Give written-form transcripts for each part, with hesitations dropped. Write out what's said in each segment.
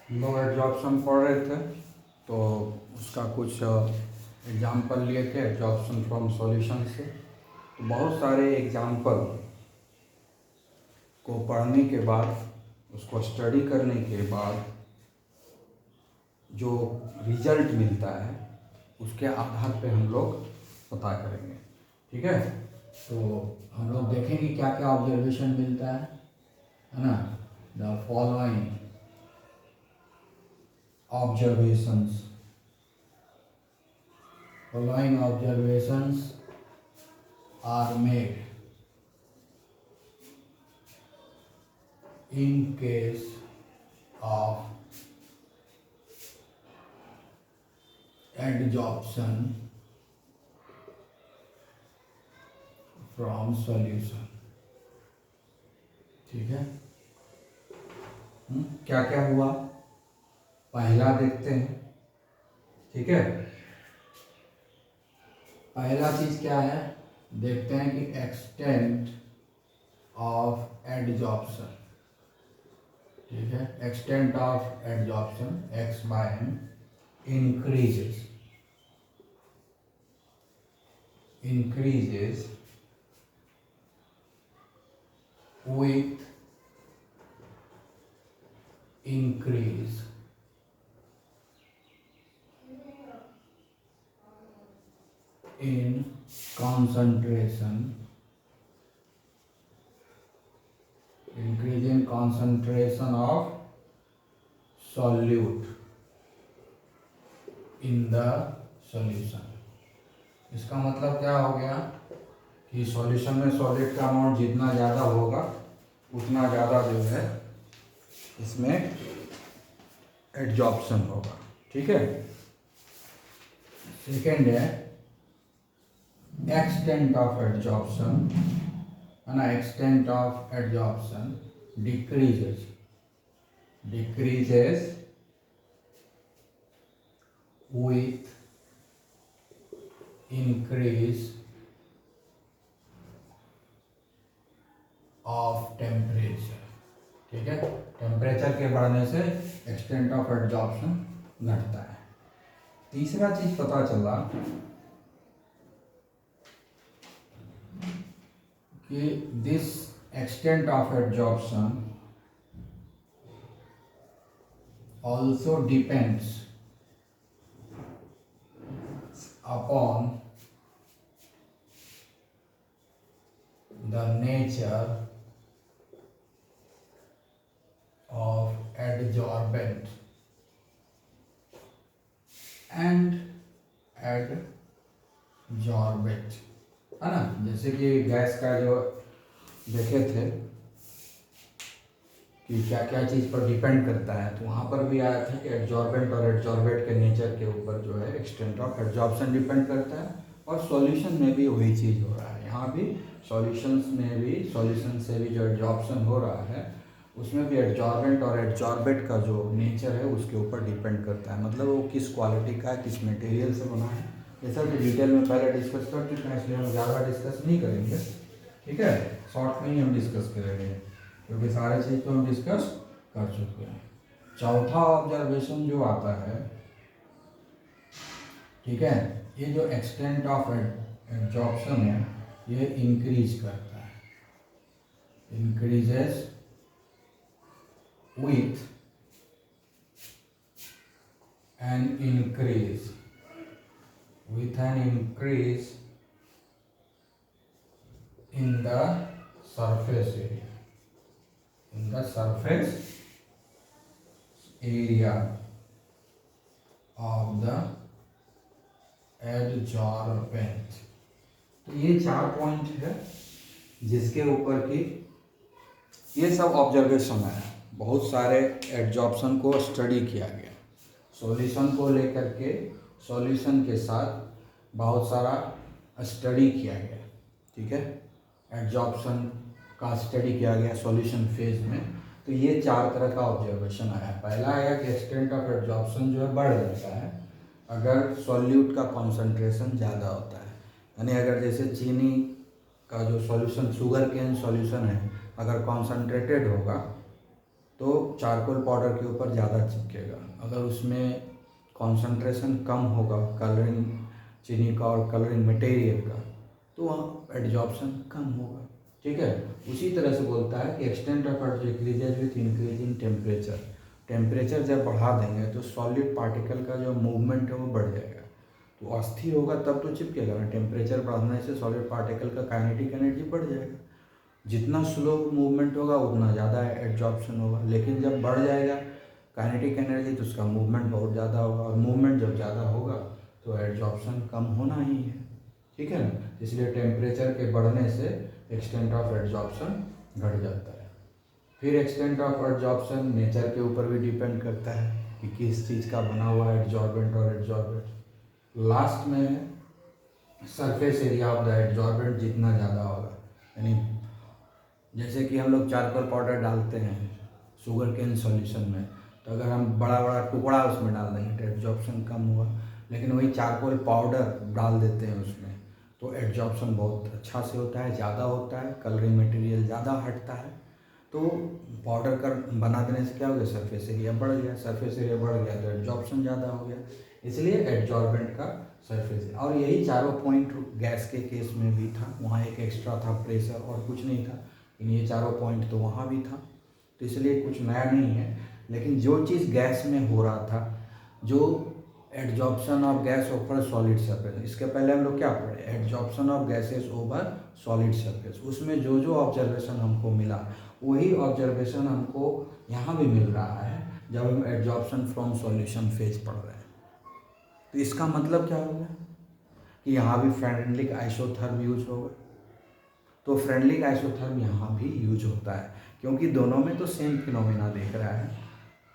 हम लोग एड्जॉर्प्शन पढ़ रहे थे तो उसका कुछ एग्जाम्पल लिए थे एड्जॉर्प्शन फ्रॉम सॉल्यूशन से। तो बहुत सारे एग्जाम्पल को पढ़ने के बाद, उसको स्टडी करने के बाद जो रिजल्ट मिलता है उसके आधार पे हम लोग पता करेंगे। ठीक है, तो हम लोग देखेंगे क्या क्या ऑब्जर्वेशन मिलता है ना। The following observations are made in case of adsorption from solution। ठीक है, क्या क्या हुआ पहला देखते हैं। ठीक है, पहला चीज क्या है देखते हैं कि एक्सटेंट ऑफ एडजॉर्प्शन। ठीक है, extent of adsorption x/m increases with increase in concentration, increase in concentration of solute in the solution। इसका मतलब क्या हो गया कि सॉल्यूशन में सॉलिड का अमाउंट जितना ज़्यादा होगा उतना ज़्यादा जो है इसमें एडजॉर्प्शन होगा। ठीक है, सेकेंड है एक्सटेंट ऑफ एडजॉर्प्शन, है ना। Extent of adsorption decreases with increase of temperature। ठीक है, टेम्परेचर के बढ़ने से एक्सटेंट ऑफ एडजॉर्प्शन घटता है। तीसरा चीज पता चला कि this extent of adsorption also depends upon the nature of adsorbent and adsorbate, है ना। जैसे कि गैस का जो देखे थे कि क्या क्या चीज़ पर डिपेंड करता है, तो वहाँ पर भी आया था कि एडजॉर्बेंट और एडजॉर्बेट के नेचर के ऊपर जो है एक्सटेंट ऑफ एडजॉर्प्शन डिपेंड करता है। और सॉल्यूशन में भी वही चीज़ हो रहा है, यहाँ भी सॉल्यूशंस में भी, सॉल्यूशन से भी जो एडजॉर्प्शन हो रहा है उसमें भी एडजॉर्बेंट और एडजॉर्बेट का जो नेचर है उसके ऊपर डिपेंड करता है। मतलब वो किस क्वालिटी का है, किस मटेरियल से बना है, ये सब डिटेल में पहले डिस्कस कर चुके हैं, इसलिए हम ज़्यादा डिस्कस नहीं करेंगे। ठीक है, शॉर्ट में ही हम डिस्कस करेंगे क्योंकि सारे चीज़ तो हम डिस्कस कर चुके हैं। चौथा ऑब्जर्वेशन जो आता है, ठीक है, ये जो एक्सटेंट ऑफ एडजॉर्प्शन है ये इंक्रीज करता है, increases with an increase in the surface area, of the adsorbent। तो ये 4 पॉइंट है जिसके ऊपर की ये सब ऑब्जर्वेशन है। बहुत सारे एडजॉर्प्शन को स्टडी किया गया, सॉल्यूशन को लेकर के, सॉल्यूशन के साथ बहुत सारा स्टडी किया गया। ठीक है, एडजॉर्प्शन का स्टडी किया गया सॉल्यूशन फेज में। तो ये 4 तरह का ऑब्जर्वेशन आया। पहला आया कि एक्सटेंट ऑफ एडजॉर्प्शन जो है बढ़ जाता है अगर सॉल्यूट का कॉन्सेंट्रेशन ज़्यादा होता है। यानी अगर जैसे चीनी का जो सॉल्यूशन, शुगर केन सॉल्यूशन है, अगर कॉन्सेंट्रेटेड होगा तो चारकोल पाउडर के ऊपर ज़्यादा चिपकेगा। अगर उसमें कॉन्सेंट्रेशन कम होगा कलरिंग चीनी का और कलरिंग मटेरियल का, तो वहाँ एडजॉर्प्शन कम होगा। ठीक है, उसी तरह से बोलता है कि extent of air decreases with increasing temperature. Temperature जब बढ़ा देंगे तो सॉलिड पार्टिकल का जो मूवमेंट है वो बढ़ जाएगा, तो अस्थिर होगा तब तो चिपकेगा ना। टेम्परेचर बढ़ने से सॉलिड पार्टिकल का काइनेटिक एनर्जी बढ़ जाएगा। जितना स्लो मूवमेंट होगा उतना ज़्यादा एडजॉर्प्शन होगा, लेकिन जब बढ़ जाएगा काइनेटिक एनर्जी तो उसका मूवमेंट बहुत ज़्यादा होगा, और मूवमेंट जब ज़्यादा होगा तो एडजॉर्प्शन कम होना ही है। ठीक है ना, इसलिए टेम्परेचर के बढ़ने से एक्सटेंट ऑफ एडजॉर्प्शन घट जाता है। फिर एक्सटेंट ऑफ एडजॉर्प्शन नेचर के ऊपर भी डिपेंड करता है कि किस चीज़ का बना हुआ है एडजॉर्बेंट और एडजॉर्बेंट। लास्ट में surface area of the adsorbent जितना ज़्यादा होगा, यानी जैसे कि हम लोग चारकोल पाउडर डालते हैं शुगर केन सॉल्यूशन में, तो अगर हम बड़ा बड़ा टुकड़ा उसमें डाल देंगे तो एडजॉर्प्शन कम हुआ, लेकिन वही चारकोल पाउडर डाल देते हैं उसमें तो एडजॉर्प्शन बहुत अच्छा से होता है, ज़्यादा होता है, कलरिंग मटेरियल ज़्यादा हटता है। तो पाउडर कर बना देने से क्या हो गया, सरफेस एरिया बढ़ गया, सरफेस एरिया बढ़ गया तो एडजॉर्प्शन ज़्यादा हो गया, इसलिए एडजॉर्बेंट का सरफेस। और यही चारों पॉइंट गैस के केस में भी था, वहाँ एक एक्स्ट्रा था प्रेशर और कुछ नहीं था, लेकिन ये चारों पॉइंट तो वहाँ भी था, तो इसलिए कुछ नया नहीं है। लेकिन जो चीज़ गैस में हो रहा था, जो adsorption of gas over solid surface, इसके पहले हम लोग क्या पढ़े, adsorption of gases over solid surface, उसमें जो जो ऑब्जर्वेशन हमको मिला वही ऑब्जर्वेशन हमको यहाँ भी मिल रहा है जब हम एडजॉर्प्शन फ्रॉम सॉल्यूशन फेज पढ़ रहे हैं। तो इसका मतलब क्या होगा कि यहाँ भी फ्रेंडलिक आइसोथर्म यूज होगा, तो फ्रेंडलिक आइसोथर्म यहाँ भी यूज होता है, क्योंकि दोनों में तो सेम फिनोमेना देख रहा है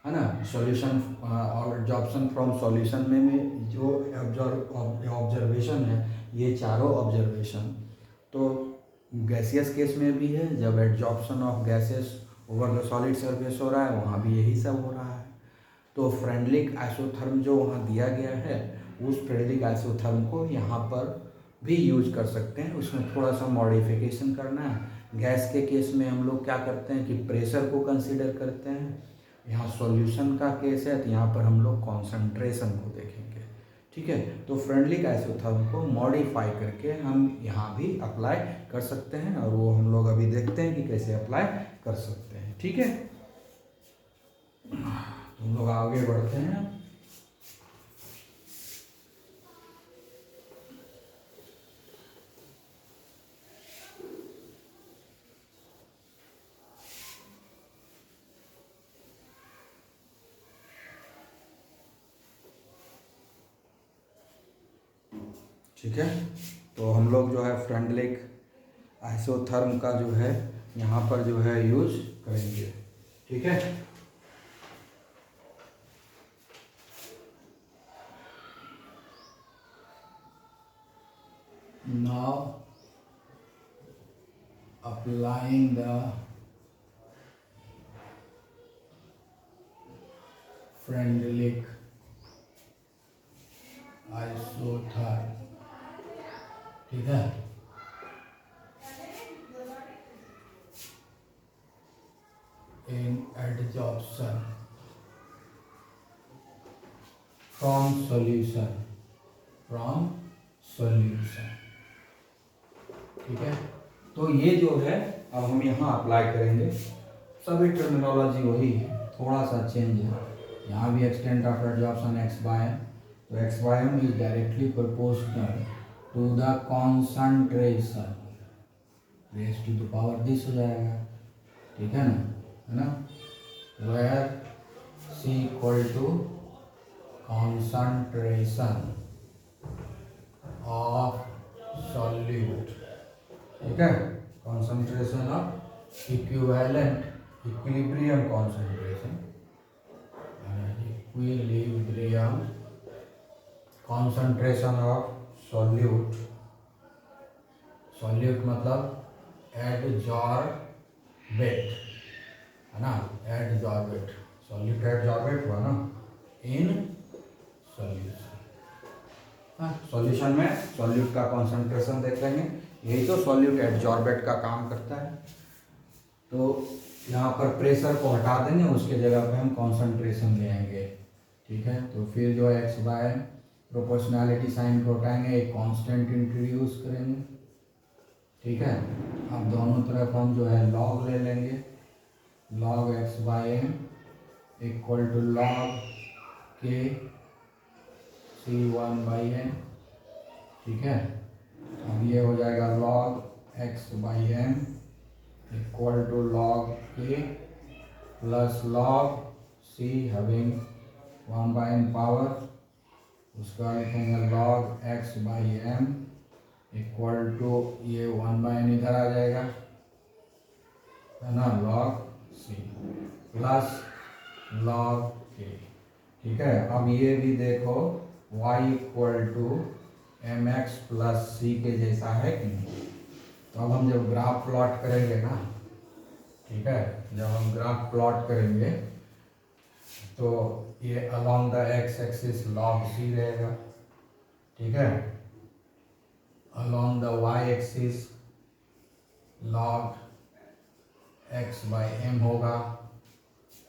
ना। सॉल्यूशन और एडजॉर्प्शन फ्रॉम सॉल्यूशन में जो ऑब्जर्वेशन है, ये चारों ऑब्जर्वेशन तो गैसियस केस में भी है, जब adsorption of gases over the solid surface हो रहा है वहाँ भी यही सब हो रहा है। तो फ्रेंडलिक आइसोथर्म जो वहाँ दिया गया है, उस फ्रेंडलिक आइसोथर्म को यहाँ पर भी यूज कर सकते हैं, उसमें थोड़ा सा मॉडिफिकेशन करना है। गैस के केस में हम लोग क्या करते हैं कि प्रेशर को कंसीडर करते हैं, यहाँ सॉल्यूशन का केस है तो यहाँ पर हम लोग कॉन्सेंट्रेशन को देखेंगे। ठीक है, तो फ्रेंडलिक आइसोथर्म को मॉडिफाई करके हम यहाँ भी अप्लाई कर सकते हैं, और वो हम लोग अभी देखते हैं कि कैसे अप्लाई कर सकते हैं। ठीक है, हम लोग आगे बढ़ते हैं। ठीक है, तो हम लोग जो है फ्रेंडलिक आइसोथर्म का जो है यहाँ पर जो है यूज करेंगे। ठीक है, now applying the Freundlich isotherm. ठीक है, in adsorption from solution, ठीक है। तो ये जो है अब हम यहाँ अप्लाई करेंगे, सभी टर्मिनोलॉजी वही है, थोड़ा सा चेंज है। यहाँ भी extent of adsorption x by m, तो x by m is directly proportional to the concentration raise to the power this हो जाएगा। ठीक है ना, where C equal to concentration of solute. ठीक है, concentration of equivalent equilibrium concentration, equilibrium concentration of solute. Solute मतलब adsorbate है ना, एडजॉर्बेट, सॉल्यूट एडजॉर्बेट हुआ ना इन सॉल्यूशन। सॉल्यूशन में सॉल्यूट का कॉन्सेंट्रेशन देख लेंगे, यही तो सॉल्यूट एडजॉर्बेट का काम करता है। तो यहाँ पर प्रेशर को हटा देंगे, उसके जगह पे हम कॉन्सेंट्रेशन ले आएंगे। ठीक है, तो फिर जो एक्स बाय प्रोपोर्शनैलिटी साइन को हटाएंगे, एक कांस्टेंट इंट्रोड्यूस करेंगे। ठीक है, अब दोनों तरफ हम जो है लॉग ले लेंगे, log x by m equal to log k c one by M. ठीक है, अब ये हो जाएगा log x by m equal to log k plus log c having 1 by n power, उसका लिखेंगे log x by m equal to ये 1 by N इधर आ जाएगा, है ना, log c plus log k। ठीक है, अब ये भी देखो y equal to M X plus C के जैसा है कि नहीं। तो अब हम जब ग्राफ प्लॉट करेंगे ना, ठीक है, जब हम ग्राफ प्लॉट करेंगे तो ये along the X axis log C रहेगा। ठीक है, along the Y axis log X by M होगा।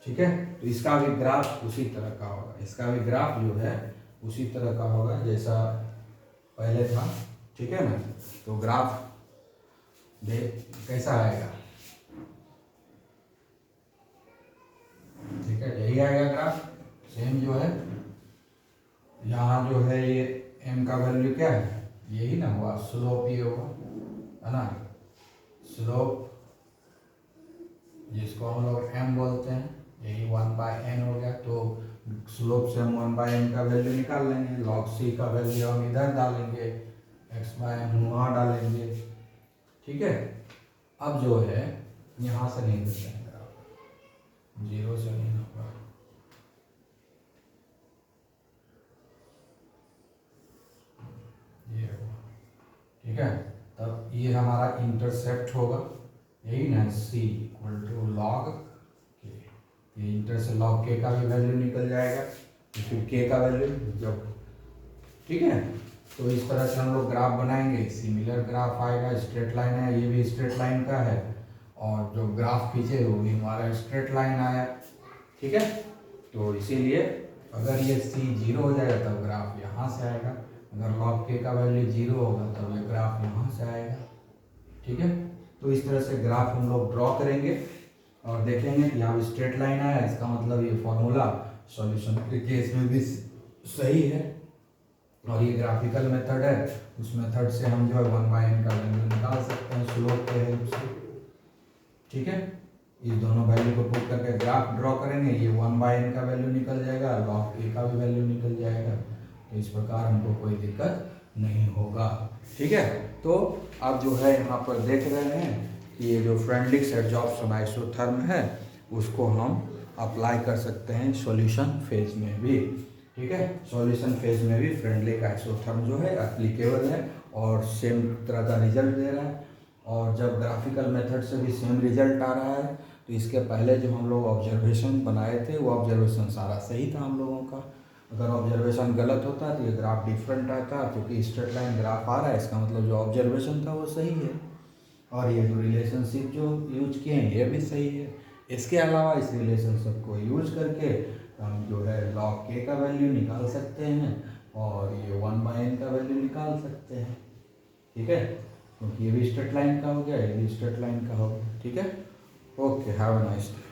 ठीक है, तो इसका भी ग्राफ उसी तरह का होगा, इसका भी ग्राफ जो है उसी तरह का होगा जैसा पहले था। ठीक है ना, तो ग्राफ कैसा आएगा, ठीक है, यही आएगा ग्राफ सेम जो है। यहाँ जो है ये m का वैल्यू क्या है, यही ना हुआ, स्लोप ये होगा, है ना, स्लोप जिसको हम लोग m बोलते हैं, यही 1 बाई एन हो गया। तो स्लोप से हम 1 बाई एन का वैल्यू निकाल लेंगे, लॉग सी का वैल्यू हम इधर डालेंगे, एक्स बाई एन वहाँ डालेंगे। ठीक है, अब जो है यहाँ से नहीं मिल जाएगा, 0 से नहीं होगा, ये होगा। ठीक है, तब ये हमारा इंटरसेप्ट होगा, यही ना, सी इक्वल टू लॉग के, ये इंटर से लॉग के का भी वैल्यू निकल जाएगा, तो फिर के का वैल्यू जब, ठीक है, तो इस तरह से हम लोग ग्राफ बनाएंगे, सिमिलर ग्राफ आएगा, स्ट्रेट लाइन है, ये भी स्ट्रेट लाइन का है, और जो ग्राफ खींचे वो भी हमारा स्ट्रेट लाइन आया। ठीक है, तो इसीलिए अगर ये सी 0 हो जाएगा तब ग्राफ यहाँ से आएगा, अगर लॉग के का वैल्यू 0 होगा तब ये ग्राफ यहाँ से आएगा। ठीक है, तो इस तरह से ग्राफ हम लोग ड्रॉ करेंगे और देखेंगे कि यहाँ स्ट्रेट लाइन आया, इसका मतलब ये फॉर्मूला सॉल्यूशन के केस में भी सही है, और ये ग्राफिकल मेथड है, उस मेथड से हम जो है 1 बाई एन का वैल्यू निकाल सकते हैं स्लोप के हेल्प से। ठीक है, इस दोनों वैल्यू को पुट करके ग्राफ ड्रॉ करेंगे, ये 1 बाई एन का वैल्यू निकल जाएगा, लॉग के का भी वैल्यू निकल जाएगा, तो इस प्रकार हमको कोई दिक्कत नहीं होगा। ठीक है, तो आप जो है यहाँ पर देख रहे हैं कि ये जो फ्रेंडलिक्स एडजॉर्प्शन आइसोथर्म है उसको हम अप्लाई कर सकते हैं सॉल्यूशन फेज में भी। ठीक है, सॉल्यूशन फेज में भी फ्रेंडलिक आइसोथर्म जो है एप्लीकेबल है और सेम तरह का रिजल्ट दे रहा है, और जब ग्राफिकल मेथड से भी सेम रिजल्ट आ रहा है, तो इसके पहले जो हम लोग ऑब्जर्वेशन बनाए थे वो ऑब्जर्वेशन सारा सही था हम लोगों का। अगर ऑब्जर्वेशन गलत होता तो ये ग्राफ डिफरेंट आता, क्योंकि स्ट्रेट लाइन ग्राफ आ रहा है, इसका मतलब जो ऑब्जर्वेशन था वो सही है, और ये जो रिलेशनशिप जो यूज किए हैं ये भी सही है। इसके अलावा इस रिलेशनशिप को यूज करके हम जो है लॉग के का वैल्यू निकाल सकते हैं, और ये 1 बाई एन का वैल्यू निकाल सकते हैं। ठीक है, क्योंकि ये भी स्ट्रेट लाइन का हो गया, ये भी स्ट्रेट लाइन का हो गया। ठीक है, okay, have a nice day.